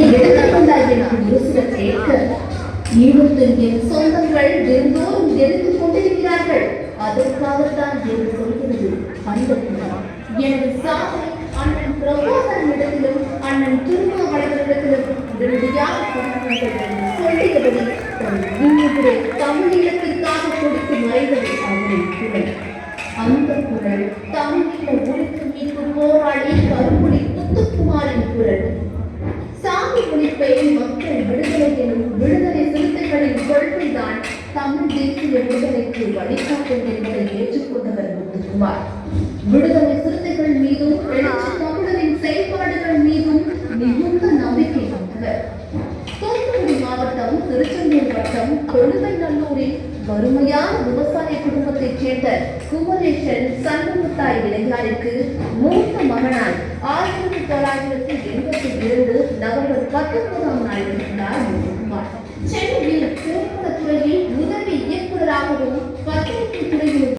எடுத்துக்கொண்டாய் என்று யோசிக்க கேட்க ஈழத்தில் என் சொந்தங்கள் வெறுந்தோறும் எரிந்து கொண்டிருக்கிறார்கள். அதற்காகத்தான் என்று சொல்கிறது அந்த குணம். எனது சாவை அண்ணன் பிரபாகரனிடத்திலும் அண்ணன் திருமாவளவனிடத்திலும் உடனடியாக சொல்லியபடி இன்னும் தமிழீழத்திற்காக கொடுத்து மறைந்தது அவரின் குரல். அந்த குரல் தமிழீழ ஒழிப்பு மீட்பு போராளி கருப்புலி முத்துக்குமாரின் குரல். சாமி ஒழிப்பை மக்கள் விடுதலை எனும் விடுதலை சிறுத்தைகளின் கொள்கைதான் தமிழ் தேசிய விடுதலைக்கு வழிகாட்டும் என்பதை ஏற்றுக்கொண்டவர் முத்துக்குமார். விடுதலை சிறுத்தைகள் மீதும் எழுச்சி தமிழரின் செயல்பாடுகள் மீதும் மிகுந்த நம்பிக்கை கொண்டவர். தூத்துக்குடி மாவட்டம் திருச்செந்தூர் வட்டம் கொழுவைநல்லூரில் வறுமையான விவசாய குடும்பத்தைச் சேர்ந்த குமரேசன் சண்முகத்தாய் இளைஞருக்கு மூத்த மகனாய் 1982 நவம்பர் 19ஆம் நாள் இருந்தார் முத்துக்குமார். சென்னையில்